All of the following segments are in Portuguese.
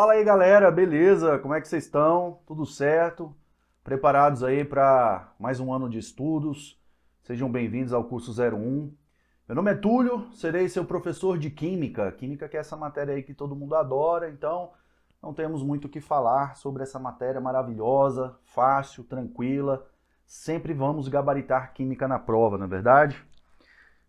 Fala aí, galera, beleza? Como é que vocês estão? Tudo certo? Preparados aí para mais um ano de estudos? Sejam bem-vindos ao curso 01. Meu nome é Túlio, serei seu professor de Química. Química que é essa matéria aí que todo mundo adora, então não temos muito o que falar sobre essa matéria maravilhosa, fácil, tranquila. Sempre vamos gabaritar Química na prova, não é verdade?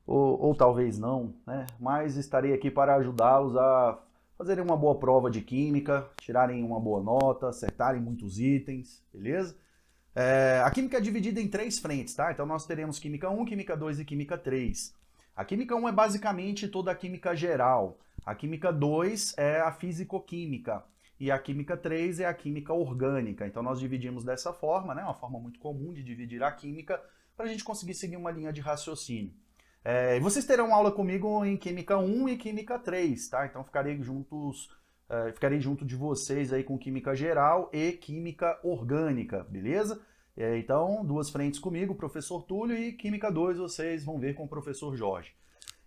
Ou talvez não, né? Mas estarei aqui para ajudá-los a fazerem uma boa prova de Química, tirarem uma boa nota, acertarem muitos itens, beleza? A Química é dividida em três frentes, tá? Então nós teremos Química 1, Química 2 e Química 3. A Química 1 é basicamente toda a Química geral. A Química 2 é a Físico-Química. E a Química 3 é a Química orgânica. Então nós dividimos dessa forma, né? Uma forma muito comum de dividir a Química, para a gente conseguir seguir uma linha de raciocínio. Vocês terão aula comigo em Química 1 e Química 3, tá? Então ficarei junto de vocês aí com Química Geral e Química Orgânica, beleza? Então, duas frentes comigo, professor Túlio, e Química 2 vocês vão ver com o professor Jorge.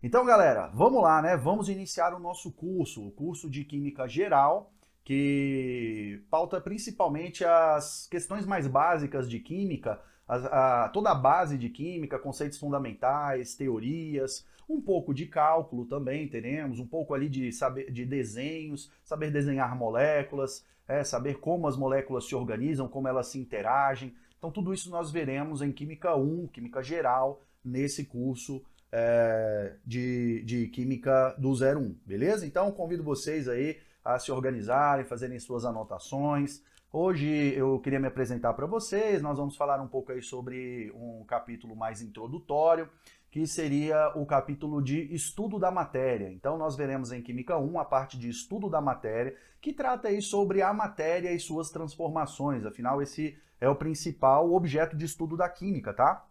Então, galera, vamos lá, né? Vamos iniciar o nosso curso, o curso de Química Geral, que pauta principalmente as questões mais básicas de Química, toda a base de Química, conceitos fundamentais, teorias, um pouco de cálculo também teremos, um pouco ali de desenhos, saber desenhar moléculas, saber como as moléculas se organizam, como elas se interagem. Então tudo isso nós veremos em Química 1, Química Geral, nesse curso de Química do 01, beleza? Então convido vocês aí a se organizarem, fazerem suas anotações. Hoje eu queria me apresentar para vocês, nós vamos falar um pouco aí sobre um capítulo mais introdutório, que seria o capítulo de estudo da matéria. Então nós veremos em Química 1 a parte de estudo da matéria, que trata aí sobre a matéria e suas transformações, afinal esse é o principal objeto de estudo da Química, tá?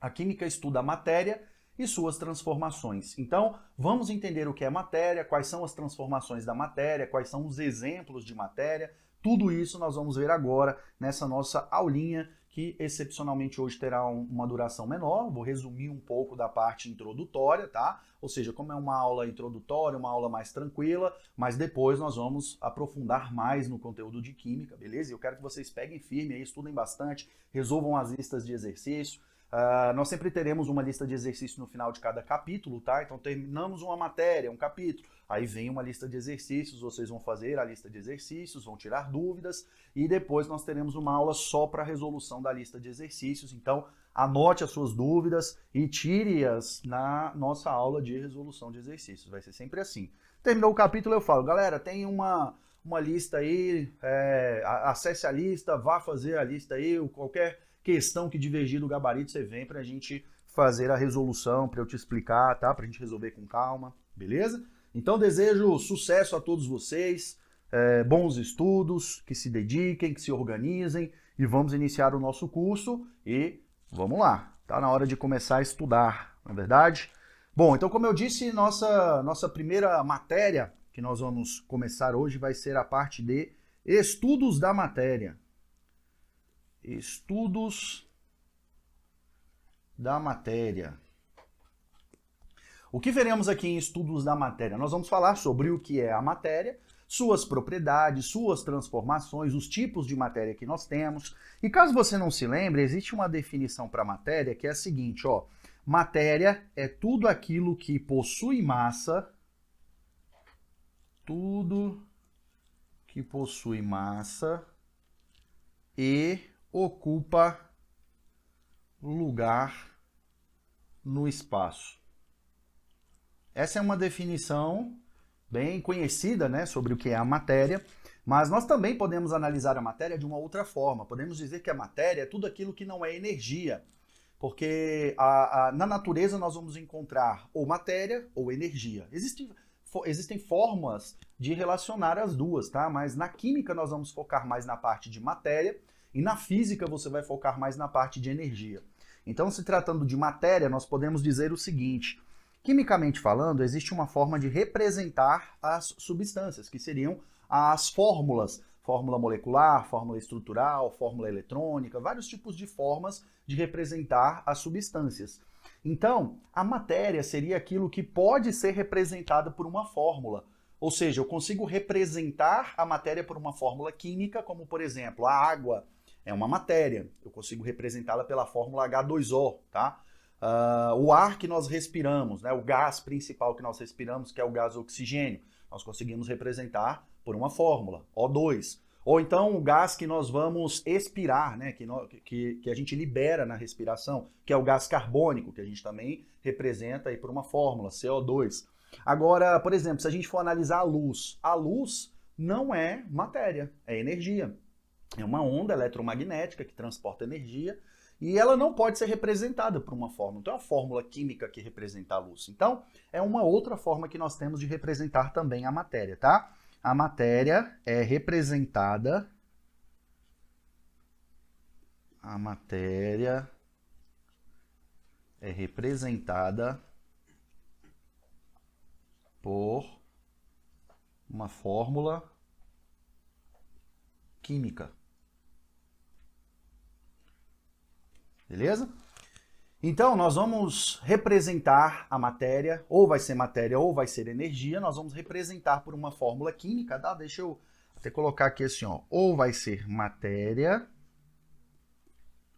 A Química estuda a matéria e suas transformações. Então, vamos entender o que é matéria, quais são as transformações da matéria, quais são os exemplos de matéria. Tudo isso nós vamos ver agora nessa nossa aulinha, que excepcionalmente hoje terá uma duração menor. Vou resumir um pouco da parte introdutória, tá? Ou seja, como é uma aula introdutória, uma aula mais tranquila, mas depois nós vamos aprofundar mais no conteúdo de Química, beleza? E eu quero que vocês peguem firme aí, estudem bastante, resolvam as listas de exercício. Nós sempre teremos uma lista de exercícios no final de cada capítulo, tá? Então terminamos uma matéria, um capítulo, aí vem uma lista de exercícios, vocês vão fazer a lista de exercícios, vão tirar dúvidas e depois nós teremos uma aula só para resolução da lista de exercícios. Então anote as suas dúvidas e tire-as na nossa aula de resolução de exercícios, vai ser sempre assim. Terminou o capítulo eu falo, galera, tem uma lista aí, acesse a lista, vá fazer a lista aí, qualquer questão que divergir do gabarito, você vem pra gente fazer a resolução, pra eu te explicar, tá? Pra gente resolver com calma, beleza? Então desejo sucesso a todos vocês, bons estudos, que se dediquem, que se organizem e vamos iniciar o nosso curso e vamos lá, tá na hora de começar a estudar, não é verdade? Bom, então como eu disse, nossa primeira matéria que nós vamos começar hoje vai ser a parte de estudos da matéria. Estudos da matéria. O que veremos aqui em estudos da matéria? Nós vamos falar sobre o que é a matéria, suas propriedades, suas transformações, os tipos de matéria que nós temos. E caso você não se lembre, existe uma definição para matéria que é a seguinte, ó. Matéria é tudo aquilo que possui massa, tudo que possui massa e ocupa lugar no espaço. Essa é uma definição bem conhecida, né, sobre o que é a matéria, mas nós também podemos analisar a matéria de uma outra forma. Podemos dizer que a matéria é tudo aquilo que não é energia, porque na natureza nós vamos encontrar ou matéria ou energia. Existem formas de relacionar as duas, tá? Mas na química nós vamos focar mais na parte de matéria e na física você vai focar mais na parte de energia. Então, se tratando de matéria, nós podemos dizer o seguinte: quimicamente falando, existe uma forma de representar as substâncias, que seriam as fórmulas. Fórmula molecular, fórmula estrutural, fórmula eletrônica, vários tipos de formas de representar as substâncias. Então, a matéria seria aquilo que pode ser representada por uma fórmula. Ou seja, eu consigo representar a matéria por uma fórmula química, como por exemplo, a água é uma matéria, eu consigo representá-la pela fórmula H2O, tá? O ar que nós respiramos, né, o gás principal que nós respiramos, que é o gás oxigênio, nós conseguimos representar por uma fórmula, O2. Ou então o gás que nós vamos expirar, né, que a gente libera na respiração, que é o gás carbônico, que a gente também representa aí por uma fórmula, CO2. Agora, por exemplo, se a gente for analisar a luz não é matéria, é energia. É uma onda eletromagnética que transporta energia e ela não pode ser representada por uma fórmula. Então é uma fórmula química que representa a luz. Então é uma outra forma que nós temos de representar também a matéria, tá? A matéria é representada... por uma fórmula química. Beleza? Então, nós vamos representar a matéria, ou vai ser energia, nós vamos representar por uma fórmula química, tá? Deixa eu até colocar aqui assim, ó, ou vai ser matéria,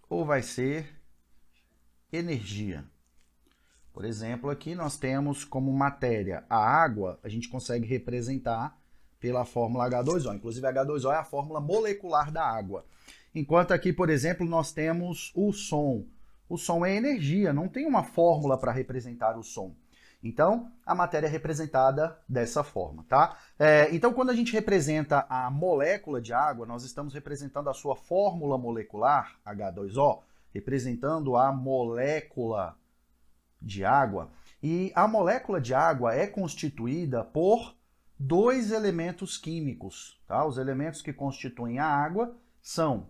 ou vai ser energia. Por exemplo, aqui nós temos como matéria a água, a gente consegue representar pela fórmula H2O. Inclusive, H2O é a fórmula molecular da água. Enquanto aqui, por exemplo, nós temos o som. O som é energia, não tem uma fórmula para representar o som. Então, a matéria é representada dessa forma, tá? Então, quando a gente representa a molécula de água, nós estamos representando a sua fórmula molecular, H2O, representando a molécula de água, e a molécula de água é constituída por dois elementos químicos, tá? Os elementos que constituem a água são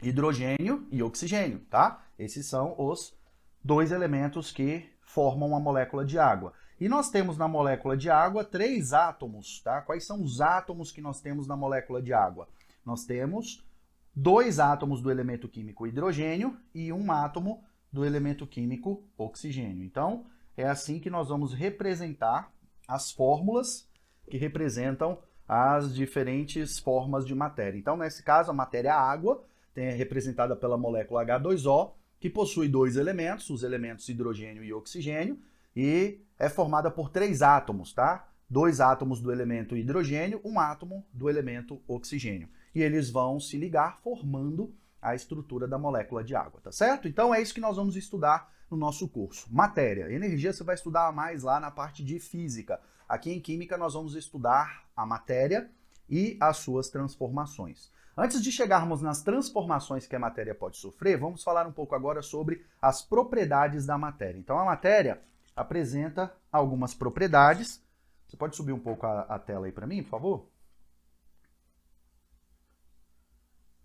hidrogênio e oxigênio, tá? Esses são os dois elementos que formam a molécula de água. E nós temos na molécula de água 3 átomos, tá? Quais são os átomos que nós temos na molécula de água? Nós temos 2 átomos do elemento químico hidrogênio e 1 átomo do elemento químico oxigênio. Então, é assim que nós vamos representar as fórmulas que representam as diferentes formas de matéria. Então, nesse caso, a matéria água é representada pela molécula H2O, que possui 2 elementos, os elementos hidrogênio e oxigênio, e é formada por 3 átomos, tá? 2 átomos do elemento hidrogênio, 1 átomo do elemento oxigênio. E eles vão se ligar formando a estrutura da molécula de água, tá certo? Então é isso que nós vamos estudar no nosso curso. Matéria. Energia você vai estudar mais lá na parte de física. Aqui em química nós vamos estudar a matéria e as suas transformações. Antes de chegarmos nas transformações que a matéria pode sofrer, vamos falar um pouco agora sobre as propriedades da matéria. Então a matéria apresenta algumas propriedades. Você pode subir um pouco a tela aí para mim, por favor?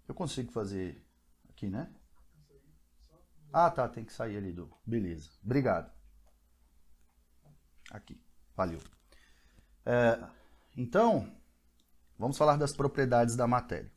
Eu consigo fazer aqui, né? Ah, tá, tem que sair ali do... Beleza, obrigado. Aqui, valeu. Então, vamos falar das propriedades da matéria.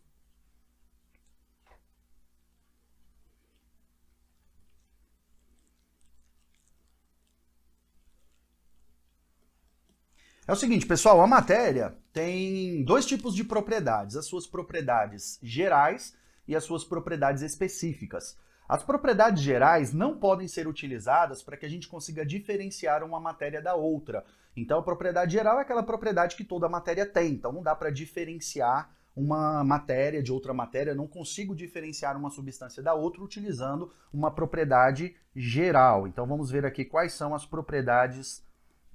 É o seguinte, pessoal, a matéria tem 2 tipos de propriedades, as suas propriedades gerais e as suas propriedades específicas. As propriedades gerais não podem ser utilizadas para que a gente consiga diferenciar uma matéria da outra. Então, a propriedade geral é aquela propriedade que toda matéria tem, então não dá para diferenciar uma matéria de outra matéria, eu não consigo diferenciar uma substância da outra utilizando uma propriedade geral. Então, vamos ver aqui quais são as propriedades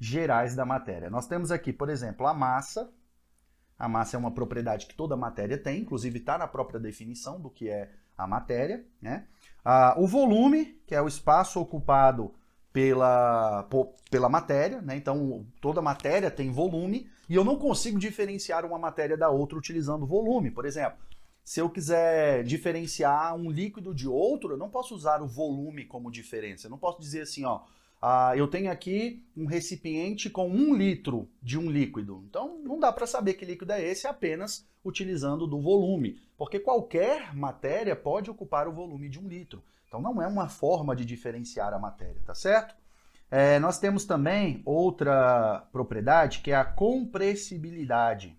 gerais da matéria. Nós temos aqui, por exemplo, a massa. A massa é uma propriedade que toda matéria tem, inclusive está na própria definição do que é a matéria, né? O volume, que é o espaço ocupado pela matéria, né? Então, toda matéria tem volume e eu não consigo diferenciar uma matéria da outra utilizando volume. Por exemplo, se eu quiser diferenciar um líquido de outro, eu não posso usar o volume como diferença. Eu não posso dizer assim, ó, eu tenho aqui um recipiente com 1 litro de um líquido. Então, não dá para saber que líquido é esse apenas utilizando do volume, porque qualquer matéria pode ocupar o volume de 1 litro. Então, não é uma forma de diferenciar a matéria, tá certo? Nós temos também outra propriedade, que é a compressibilidade,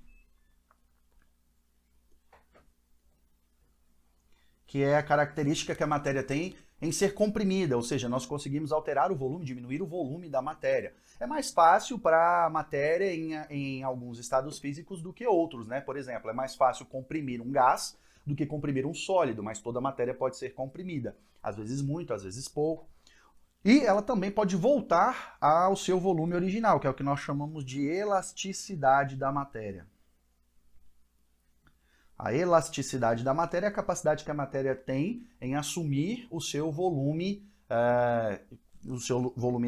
que é a característica que a matéria tem em ser comprimida, ou seja, nós conseguimos alterar o volume, diminuir o volume da matéria. É mais fácil para a matéria em alguns estados físicos do que outros, né? Por exemplo, é mais fácil comprimir um gás do que comprimir um sólido, mas toda a matéria pode ser comprimida, às vezes muito, às vezes pouco. E ela também pode voltar ao seu volume original, que é o que nós chamamos de elasticidade da matéria. A elasticidade da matéria é a capacidade que a matéria tem em assumir o seu volume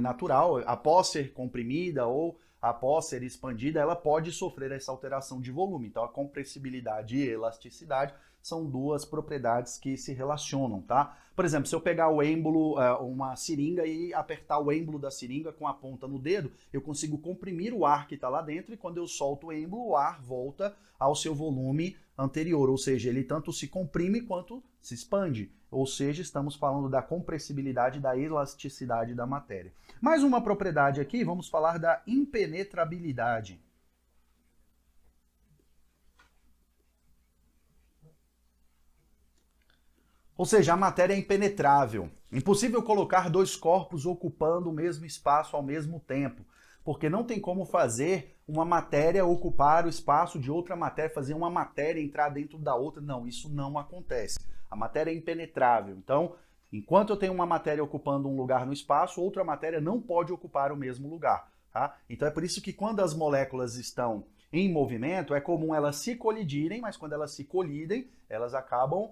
natural. Após ser comprimida ou após ser expandida, ela pode sofrer essa alteração de volume. Então, a compressibilidade e elasticidade são duas propriedades que se relacionam, tá? Por exemplo, se eu pegar o êmbolo, uma seringa e apertar o êmbolo da seringa com a ponta no dedo, eu consigo comprimir o ar que está lá dentro e quando eu solto o êmbolo, o ar volta ao seu volume anterior, ou seja, ele tanto se comprime quanto se expande. Ou seja, estamos falando da compressibilidade e da elasticidade da matéria. Mais uma propriedade aqui, vamos falar da impenetrabilidade. Ou seja, a matéria é impenetrável. Impossível colocar dois corpos ocupando o mesmo espaço ao mesmo tempo, porque não tem como fazer uma matéria ocupar o espaço de outra matéria, fazer uma matéria entrar dentro da outra. Não, isso não acontece. A matéria é impenetrável. Então, enquanto eu tenho uma matéria ocupando um lugar no espaço, outra matéria não pode ocupar o mesmo lugar. Tá? Então é por isso que quando as moléculas estão em movimento, é comum elas se colidirem, mas quando elas se colidem, elas acabam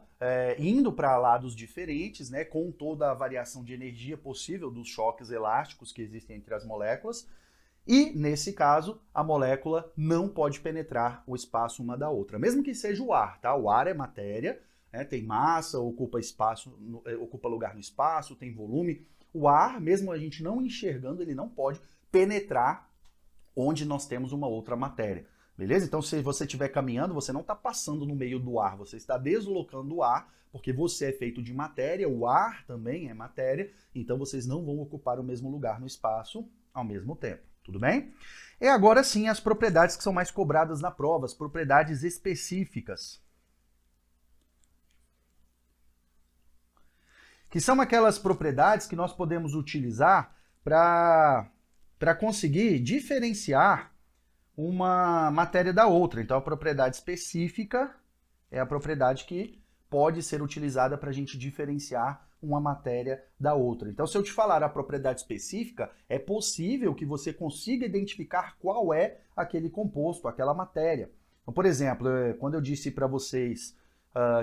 indo para lados diferentes, né, com toda a variação de energia possível dos choques elásticos que existem entre as moléculas. E, nesse caso, a molécula não pode penetrar o espaço uma da outra, mesmo que seja o ar, tá? O ar é matéria, né, tem massa, ocupa espaço, ocupa lugar no espaço, tem volume. O ar, mesmo a gente não enxergando, ele não pode penetrar onde nós temos uma outra matéria. Beleza? Então, se você estiver caminhando, você não está passando no meio do ar, você está deslocando o ar, porque você é feito de matéria, o ar também é matéria, então vocês não vão ocupar o mesmo lugar no espaço ao mesmo tempo. Tudo bem? E agora sim as propriedades que são mais cobradas na prova, as propriedades específicas. Que são aquelas propriedades que nós podemos utilizar para conseguir diferenciar uma matéria da outra. Então, a propriedade específica é a propriedade que pode ser utilizada para a gente diferenciar uma matéria da outra. Então, se eu te falar a propriedade específica, é possível que você consiga identificar qual é aquele composto, aquela matéria. Então, por exemplo, quando eu disse para vocês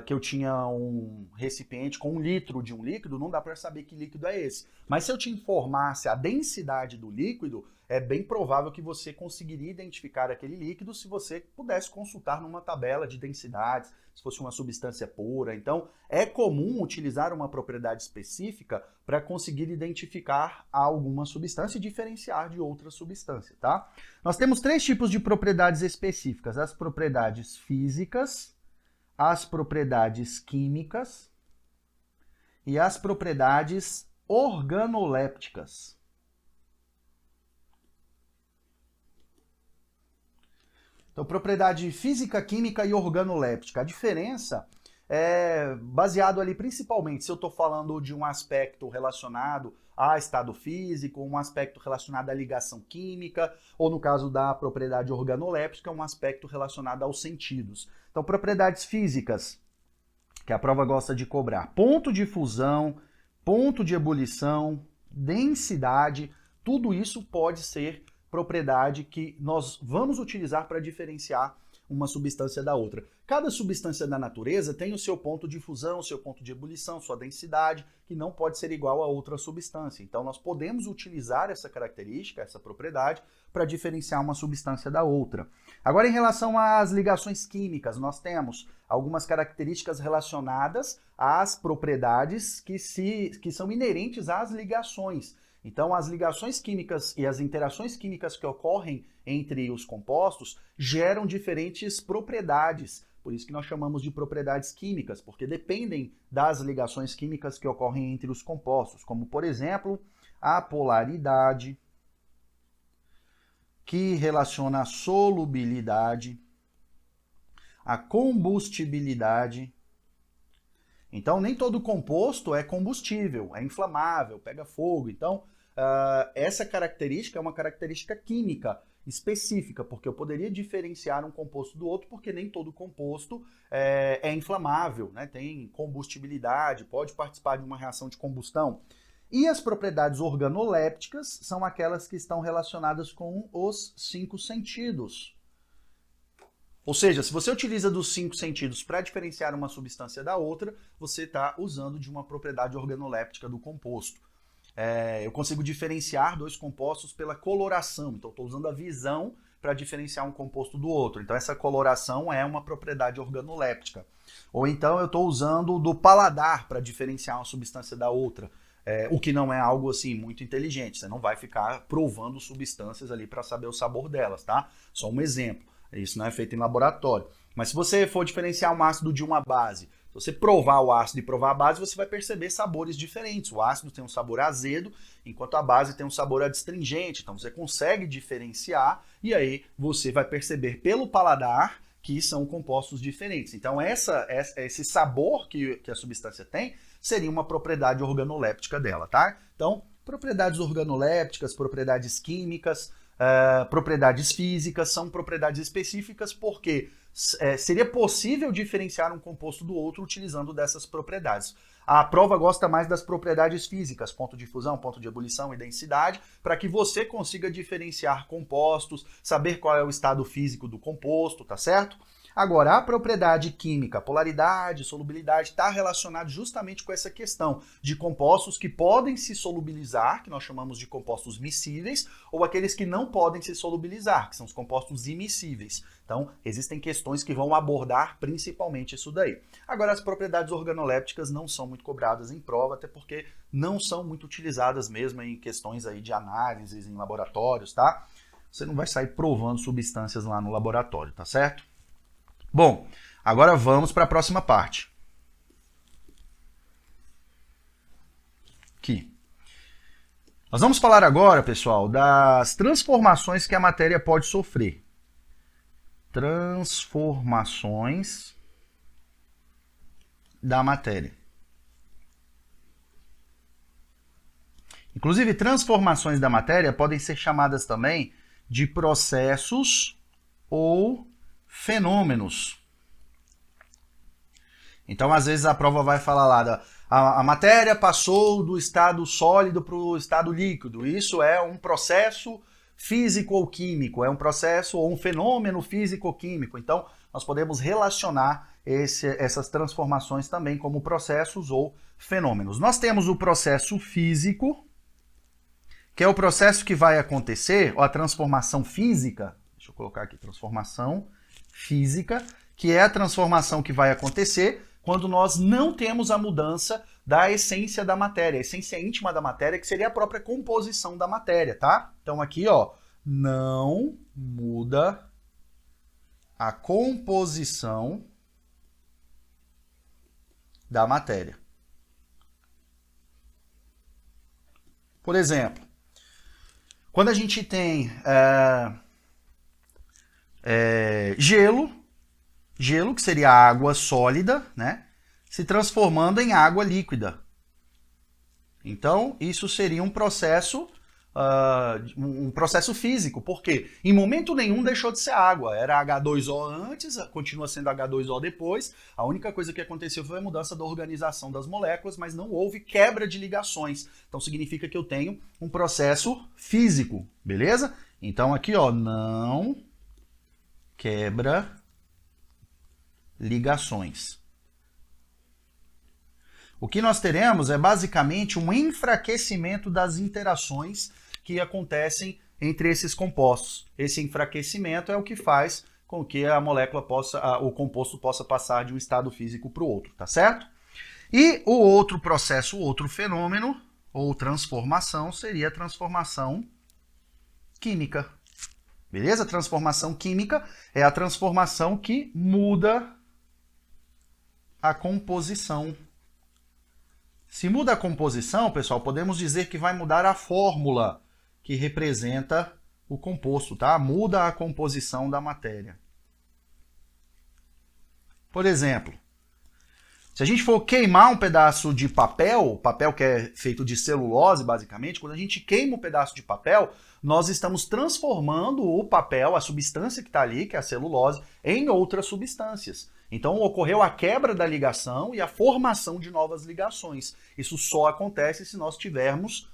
que eu tinha um recipiente com 1 litro de um líquido, não dá para saber que líquido é esse. Mas se eu te informasse a densidade do líquido, é bem provável que você conseguiria identificar aquele líquido se você pudesse consultar numa tabela de densidades, se fosse uma substância pura. Então, é comum utilizar uma propriedade específica para conseguir identificar alguma substância e diferenciar de outra substância, tá? Nós temos 3 tipos de propriedades específicas: as propriedades físicas, as propriedades químicas e as propriedades organolépticas. Então, propriedade física, química e organoléptica. A diferença é baseado ali principalmente se eu estou falando de um aspecto relacionado a estado físico, um aspecto relacionado à ligação química, ou no caso da propriedade organoléptica, um aspecto relacionado aos sentidos. Então, propriedades físicas, que a prova gosta de cobrar: ponto de fusão, ponto de ebulição, densidade, tudo isso pode ser propriedade que nós vamos utilizar para diferenciar uma substância da outra. Cada substância da natureza tem o seu ponto de fusão, o seu ponto de ebulição, sua densidade, que não pode ser igual a outra substância. Então, nós podemos utilizar essa característica, essa propriedade, para diferenciar uma substância da outra. Agora, em relação às ligações químicas, nós temos algumas características relacionadas às propriedades que são inerentes às ligações. Então, as ligações químicas e as interações químicas que ocorrem entre os compostos geram diferentes propriedades. Por isso que nós chamamos de propriedades químicas, porque dependem das ligações químicas que ocorrem entre os compostos, como, por exemplo, a polaridade, que relaciona a solubilidade, a combustibilidade. Então, nem todo composto é combustível, é inflamável, pega fogo. Então, essa característica é uma característica química específica, porque eu poderia diferenciar um composto do outro, porque nem todo composto é inflamável, né? Tem combustibilidade, pode participar de uma reação de combustão. E as propriedades organolépticas são aquelas que estão relacionadas com os 5 sentidos. Ou seja, se você utiliza dos 5 sentidos para diferenciar uma substância da outra, você está usando de uma propriedade organoléptica do composto. Eu consigo diferenciar 2 compostos pela coloração, então estou usando a visão para diferenciar um composto do outro. Então essa coloração é uma propriedade organoléptica. Ou então eu estou usando do paladar para diferenciar uma substância da outra. O que não é algo assim muito inteligente. Você não vai ficar provando substâncias ali para saber o sabor delas, tá? Só um exemplo. Isso não é feito em laboratório. Mas se você for diferenciar um ácido de uma base, se você provar o ácido e provar a base, você vai perceber sabores diferentes. O ácido tem um sabor azedo, enquanto a base tem um sabor adstringente. Então você consegue diferenciar e aí você vai perceber pelo paladar que são compostos diferentes. Então esse sabor que a substância tem seria uma propriedade organoléptica dela, tá? Então, propriedades organolépticas, propriedades químicas, propriedades físicas são propriedades específicas porque seria possível diferenciar um composto do outro utilizando dessas propriedades. A prova gosta mais das propriedades físicas, ponto de fusão, ponto de ebulição e densidade, para que você consiga diferenciar compostos, saber qual é o estado físico do composto, tá certo? Agora, a propriedade química, polaridade, solubilidade, está relacionado justamente com essa questão de compostos que podem se solubilizar, que nós chamamos de compostos miscíveis, ou aqueles que não podem se solubilizar, que são os compostos immiscíveis. Então, existem questões que vão abordar principalmente isso daí. Agora, as propriedades organolépticas não são muito cobradas em prova, até porque não são muito utilizadas mesmo em questões aí de análises em laboratórios, tá? Você não vai sair provando substâncias lá no laboratório, tá certo? Bom, agora vamos para a próxima parte. Aqui. Nós vamos falar agora, pessoal, das transformações que a matéria pode sofrer. Transformações da matéria. Inclusive, transformações da matéria podem ser chamadas também de processos ou fenômenos. Então, às vezes, a prova vai falar lá, a matéria passou do estado sólido para o estado líquido. Isso é um processo físico ou químico, é um processo ou um fenômeno físico ou químico. Então, nós podemos relacionar essas transformações também como processos ou fenômenos. Nós temos o processo físico, que é o processo que vai acontecer, ou a transformação física, deixa eu colocar aqui, transformação física, que é a transformação que vai acontecer quando nós não temos a mudança da essência da matéria, a essência íntima da matéria, que seria a própria composição da matéria, tá? Então aqui, ó, não muda a composição da matéria. Por exemplo, quando a gente tem gelo, que seria água sólida, né, se transformando em água líquida. Então, isso seria um processo físico, porque em momento nenhum deixou de ser água. Era H2O antes, continua sendo H2O depois. A única coisa que aconteceu foi a mudança da organização das moléculas, mas não houve quebra de ligações. Então, significa que eu tenho um processo físico, beleza? Então, aqui, ó, não quebra ligações. O que nós teremos é basicamente um enfraquecimento das interações que acontecem entre esses compostos. Esse enfraquecimento é o que faz com que a molécula o composto possa passar de um estado físico para o outro, tá certo? E o outro processo, o outro fenômeno ou transformação seria a transformação química. Beleza? A transformação química é a transformação que muda a composição Se muda a composição, pessoal, podemos dizer que vai mudar a fórmula que representa o composto, tá? Muda a composição da matéria. Por exemplo, se a gente for queimar um pedaço de papel, papel que é feito de celulose, basicamente, quando a gente queima um pedaço de papel, nós estamos transformando o papel, a substância que está ali, que é a celulose, em outras substâncias. Então ocorreu a quebra da ligação e a formação de novas ligações. Isso só acontece se nós tivermos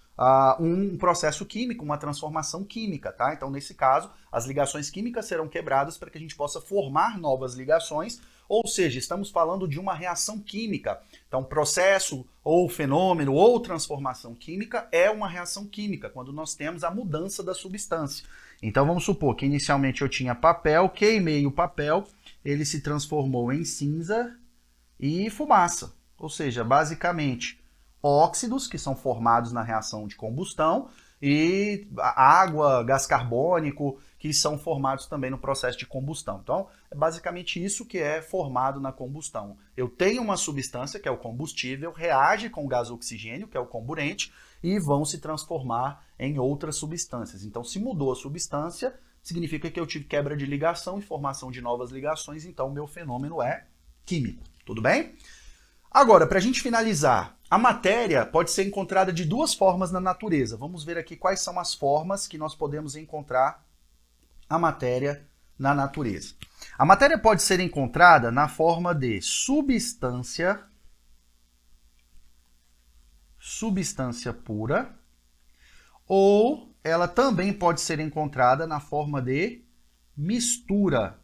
um processo químico, uma transformação química, tá? Então, nesse caso, as ligações químicas serão quebradas para que a gente possa formar novas ligações, ou seja, estamos falando de uma reação química. Então, processo, ou fenômeno, ou transformação química é uma reação química, quando nós temos a mudança da substância. Então, vamos supor que inicialmente eu tinha papel, queimei o papel, ele se transformou em cinza e fumaça. Ou seja, basicamente, óxidos que são formados na reação de combustão e água, gás carbônico, que são formados também no processo de combustão. Então, é basicamente isso que é formado na combustão. Eu tenho uma substância, que é o combustível, reage com o gás oxigênio, que é o comburente, e vão se transformar em outras substâncias. Então, se mudou a substância, significa que eu tive quebra de ligação e formação de novas ligações, então o meu fenômeno é químico. Tudo bem? Agora, para a gente finalizar, a matéria pode ser encontrada de duas formas na natureza. Vamos ver aqui quais são as formas que nós podemos encontrar a matéria na natureza. A matéria pode ser encontrada na forma de substância pura, ou ela também pode ser encontrada na forma de mistura.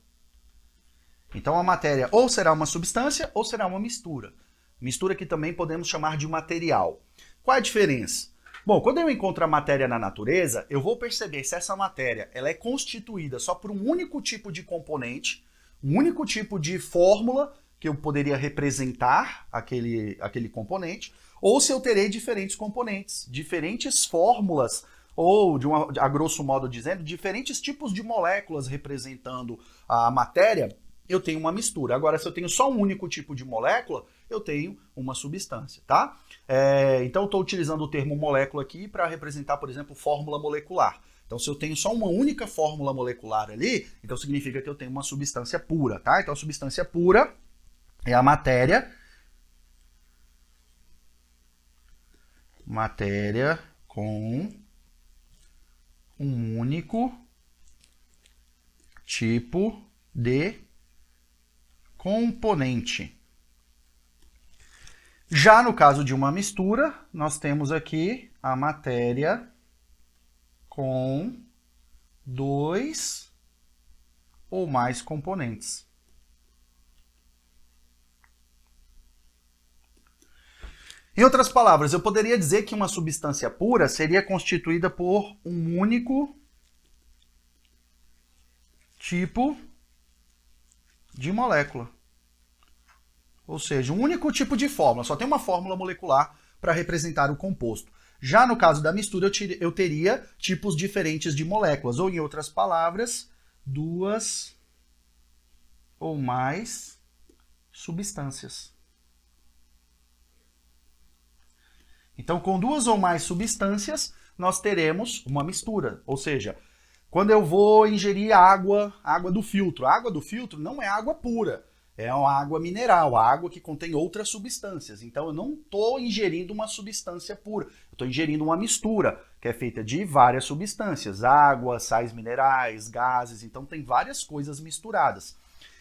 Então a matéria ou será uma substância ou será uma mistura. Mistura que também podemos chamar de material. Qual é a diferença? Bom, quando eu encontro a matéria na natureza, eu vou perceber se essa matéria ela é constituída só por um único tipo de componente, um único tipo de fórmula que eu poderia representar aquele componente, ou se eu terei diferentes componentes, diferentes fórmulas, ou, a grosso modo dizendo, diferentes tipos de moléculas representando a matéria, eu tenho uma mistura. Agora, se eu tenho só um único tipo de molécula, eu tenho uma substância, tá? Então, eu estou utilizando o termo molécula aqui para representar, por exemplo, fórmula molecular. Então, se eu tenho só uma única fórmula molecular ali, então significa que eu tenho uma substância pura, tá? Então, a substância pura é a matéria com um único tipo de componente. Já no caso de uma mistura, nós temos aqui a matéria com dois ou mais componentes. Em outras palavras, eu poderia dizer que uma substância pura seria constituída por um único tipo de molécula. Ou seja, um único tipo de fórmula, só tem uma fórmula molecular para representar o composto. Já no caso da mistura, eu teria tipos diferentes de moléculas, ou em outras palavras, duas ou mais substâncias. Então, com duas ou mais substâncias, nós teremos uma mistura. Ou seja, quando eu vou ingerir água do filtro, a água do filtro não é água pura, é uma água mineral, água que contém outras substâncias. Então, eu não estou ingerindo uma substância pura, eu estou ingerindo uma mistura, que é feita de várias substâncias, água, sais minerais, gases, então tem várias coisas misturadas.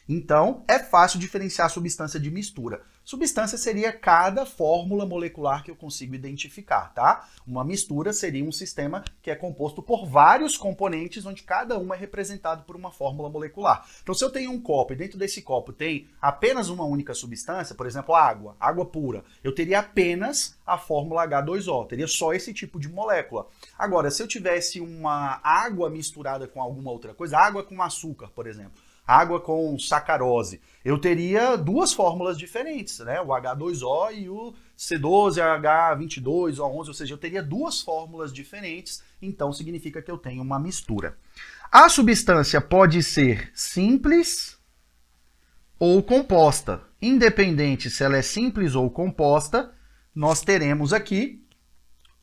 Então, é fácil diferenciar a substância de mistura. Substância seria cada fórmula molecular que eu consigo identificar, tá? Uma mistura seria um sistema que é composto por vários componentes, onde cada um é representado por uma fórmula molecular. Então, se eu tenho um copo e dentro desse copo tem apenas uma única substância, por exemplo, água pura, eu teria apenas a fórmula H2O, teria só esse tipo de molécula. Agora, se eu tivesse uma água misturada com alguma outra coisa, água com açúcar, por exemplo, água com sacarose, eu teria duas fórmulas diferentes, né? O H2O e o C12H22O11, ou seja, eu teria duas fórmulas diferentes, então significa que eu tenho uma mistura. A substância pode ser simples ou composta. Independente se ela é simples ou composta, nós teremos aqui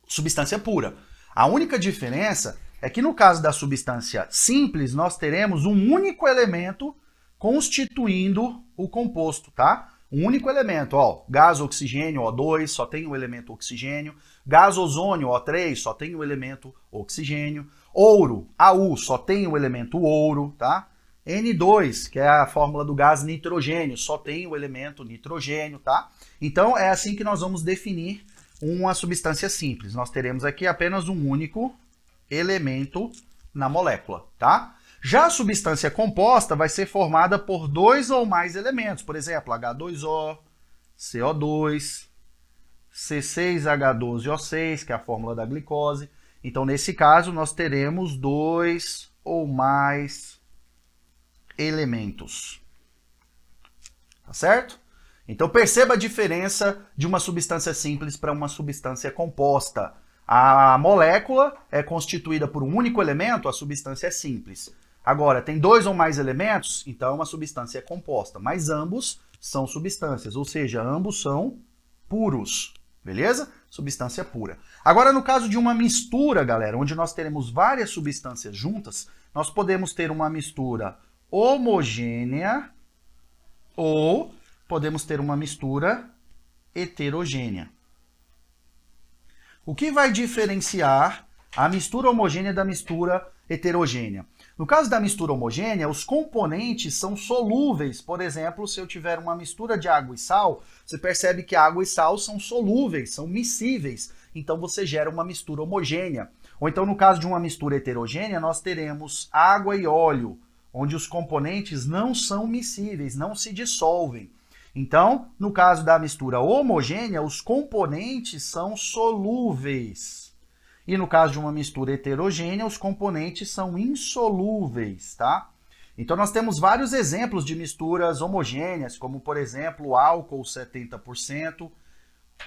substância pura. A única diferença é que no caso da substância simples, nós teremos um único elemento constituindo o composto, tá? Um único elemento, ó, gás oxigênio, O2, só tem o elemento oxigênio. Gás ozônio, O3, só tem o elemento oxigênio. Ouro, AU, só tem o elemento ouro, tá? N2, que é a fórmula do gás nitrogênio, só tem o elemento nitrogênio, tá? Então é assim que nós vamos definir uma substância simples. Nós teremos aqui apenas um único elemento na molécula, tá? Já a substância composta vai ser formada por 2 ou mais elementos, por exemplo, H2O, CO2, C6H12O6, que é a fórmula da glicose. Então, nesse caso, nós teremos 2 ou mais elementos. Tá certo? Então, perceba a diferença de uma substância simples para uma substância composta. A molécula é constituída por um único elemento, a substância é simples. Agora, tem 2 ou mais elementos, então uma substância é composta, mas ambos são substâncias, ou seja, ambos são puros, beleza? Substância pura. Agora, no caso de uma mistura, galera, onde nós teremos várias substâncias juntas, nós podemos ter uma mistura homogênea ou podemos ter uma mistura heterogênea. O que vai diferenciar a mistura homogênea da mistura heterogênea? No caso da mistura homogênea, os componentes são solúveis. Por exemplo, se eu tiver uma mistura de água e sal, você percebe que água e sal são solúveis, são miscíveis. Então você gera uma mistura homogênea. Ou então, no caso de uma mistura heterogênea, nós teremos água e óleo, onde os componentes não são miscíveis, não se dissolvem. Então, no caso da mistura homogênea, os componentes são solúveis. E no caso de uma mistura heterogênea, os componentes são insolúveis, tá? Então nós temos vários exemplos de misturas homogêneas, como por exemplo, o álcool 70%,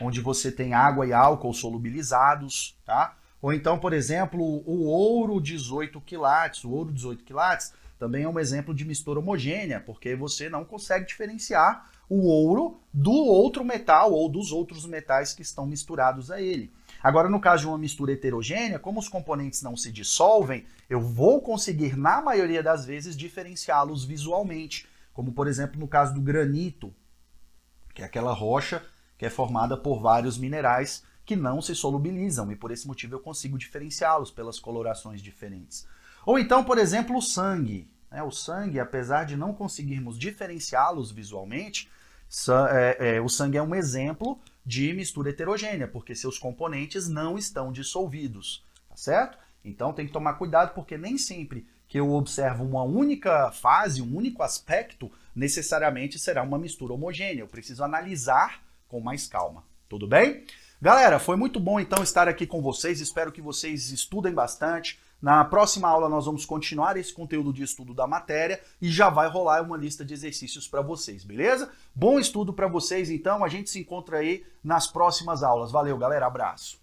onde você tem água e álcool solubilizados, tá? Ou então, por exemplo, o ouro 18 quilates. O ouro 18 quilates também é um exemplo de mistura homogênea, porque você não consegue diferenciar o ouro do outro metal ou dos outros metais que estão misturados a ele. Agora, no caso de uma mistura heterogênea, como os componentes não se dissolvem, eu vou conseguir, na maioria das vezes, diferenciá-los visualmente. Como, por exemplo, no caso do granito, que é aquela rocha que é formada por vários minerais que não se solubilizam, e por esse motivo eu consigo diferenciá-los pelas colorações diferentes. Ou então, por exemplo, o sangue. O sangue, apesar de não conseguirmos diferenciá-los visualmente, o sangue é um exemplo de mistura heterogênea, porque seus componentes não estão dissolvidos, tá certo? Então tem que tomar cuidado, porque nem sempre que eu observo uma única fase, um único aspecto, necessariamente será uma mistura homogênea. Eu preciso analisar com mais calma, tudo bem? Galera, foi muito bom então estar aqui com vocês, espero que vocês estudem bastante. Na próxima aula nós vamos continuar esse conteúdo de estudo da matéria e já vai rolar uma lista de exercícios para vocês, beleza? Bom estudo para vocês então, a gente se encontra aí nas próximas aulas. Valeu, galera, abraço!